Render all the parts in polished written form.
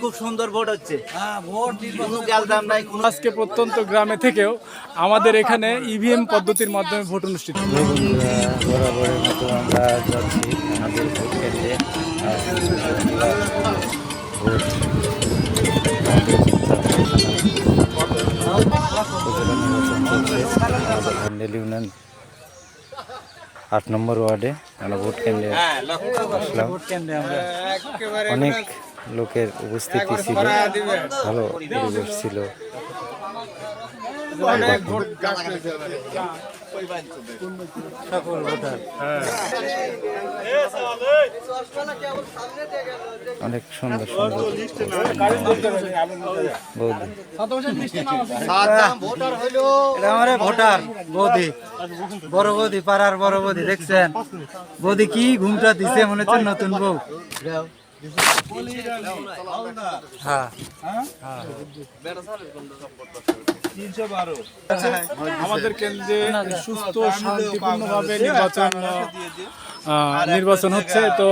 খুব সুন্দর ভোট হচ্ছে। আজকে প্রত্যন্ত গ্রামে থেকেও আমাদের এখানে ইভিএম পদ্ধতির মাধ্যমে ভোট অনুষ্ঠিত। বরাবরের মতো আমরা যাচ্ছি আমাদের ভোট কেন্দ্রে। ভোট ভান্ডেল ইউনিয়ন 8 নম্বর ওয়ার্ডে আমরা ভোট কেন্দ্রে আসলাম। অনেক লোকের উপস্থিতি ছিল, ভালো পরিবেশ ছিল। অনেক সুন্দর সুন্দর ভোটার বৌদি, বড় বৌদি, পাড়ার বড় বৌদি, দেখছেন বৌদি কি ঘুমটা দিছে, মনে হচ্ছে নতুন বউ। আমাদের কেন্দ্রে সুস্থ শান্তিপূর্ণভাবে নির্বাচন হচ্ছে। তো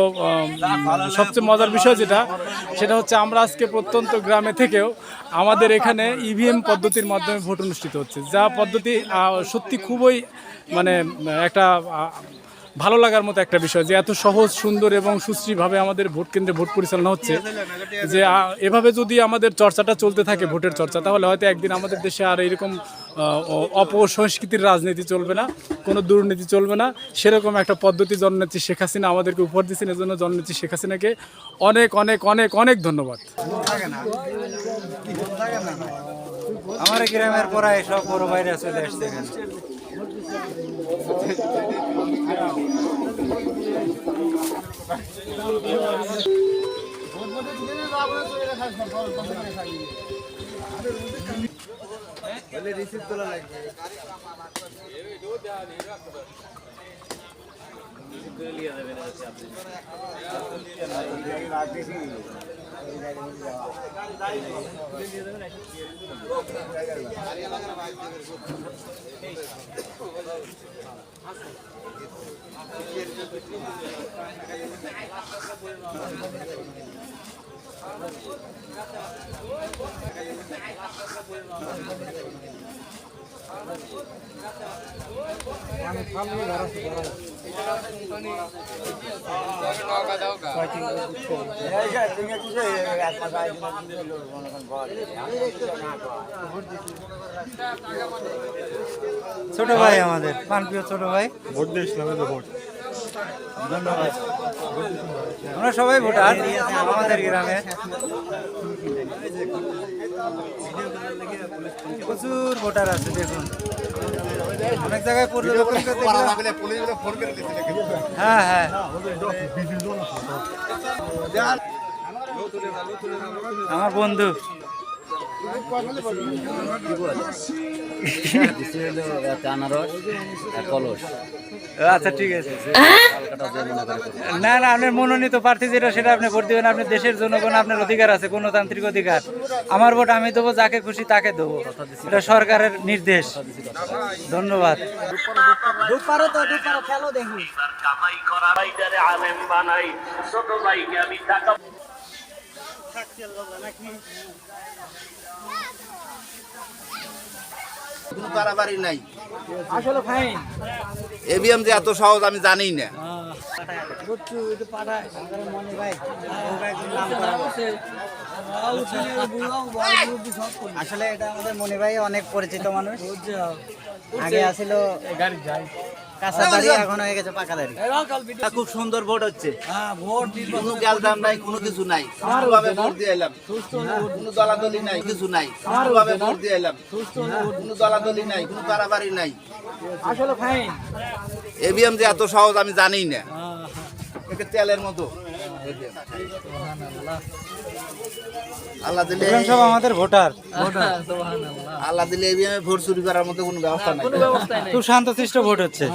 সবচেয়ে মজার বিষয় সেটা হচ্ছে আমরা আজকে প্রত্যন্ত গ্রামে থেকেও আমাদের এখানে ইভিএম পদ্ধতির মাধ্যমে ভোট অনুষ্ঠিত হচ্ছে, যা পদ্ধতি সত্যি খুবই একটা ভালো লাগার মতো একটা বিষয়, যে এত সহজ, সুন্দর এবং সুশ্রীভাবে আমাদের ভোট কেন্দ্রে ভোট পরিচালনা হচ্ছে। যে এভাবে যদি আমাদের চর্চাটা চলতে থাকে, ভোটের চর্চা, তাহলে হয়তো একদিন আমাদের দেশে আর এরকম অপসংস্কৃতির রাজনীতি চলবে না, কোনো দুর্নীতি চলবে না। সেরকম একটা পদ্ধতি জননেত্রী শেখ হাসিনা আমাদেরকে উপহার দিচ্ছেন। এজন্য জননেত্রী শেখ হাসিনাকে অনেক অনেক অনেক অনেক ধন্যবাদ। আমার গ্রামের পড়া সব বড় বাইরে চলে আসছে। ছোট ভাই, আমাদের প্রাণপ্রিয় ছোট ভাই, ভোট দিয়ে ইসলামের ভোট। ধন্যবাদ। আমরা সবাই ভোটার আমাদের গ্রামে। প্রচুর ভোটার আছে, দেখুন অনেক জায়গায় পর্যবেক্ষণ করতে। হ্যাঁ হ্যাঁ, আমার বন্ধু আচ্ছা ঠিক আছে। না না, আপনার মনোনীত প্রার্থী যেটা সেটা আপনি ভোট দিবেন। আপনার দেশের জনগণ, আপনার অধিকার আছে, গণতান্ত্রিক অধিকার। আমার ভোট আমি দেবো, যাকে খুশি তাকে দেবো, এটা সরকারের নির্দেশ। ধন্যবাদ। কোনো বাড়াবাড়ি নাই আসলে। ফাইন এবিএম যে এত সহজ আমি জানি না। আসলে এটা আমাদের মনি ভাই, অনেক পরিচিত মানুষ। আগে আসছিল কাঁচাদাড়ি, এখন হয়ে গেছে পাকাদাড়ি। খুব সুন্দর ভোট হচ্ছে। কোনো গ্যালদাম নাই, কোনো কিছু নাই, সুষ্ঠুভাবে ভোট দিয়ে এলাম। কোনো দলাদলি নাই, কিছু নাই, সুষ্ঠুভাবে ভোট দিয়ে এলাম। কোনো দলাদলি নাই, কোনো বাড়াবাড়ি নাই আসলে। ফাইন এবিএম যে এত সহজ আমি জানি না, এটা তেলের মতো। আল্লাহ দিলে সব আমাদের ভোটার। আল্লাহ দিলে এবিএম ভোট চুরি করার মতো কোনো ব্যবস্থা নাই। খুব শান্তশিষ্ট ভোট হচ্ছে।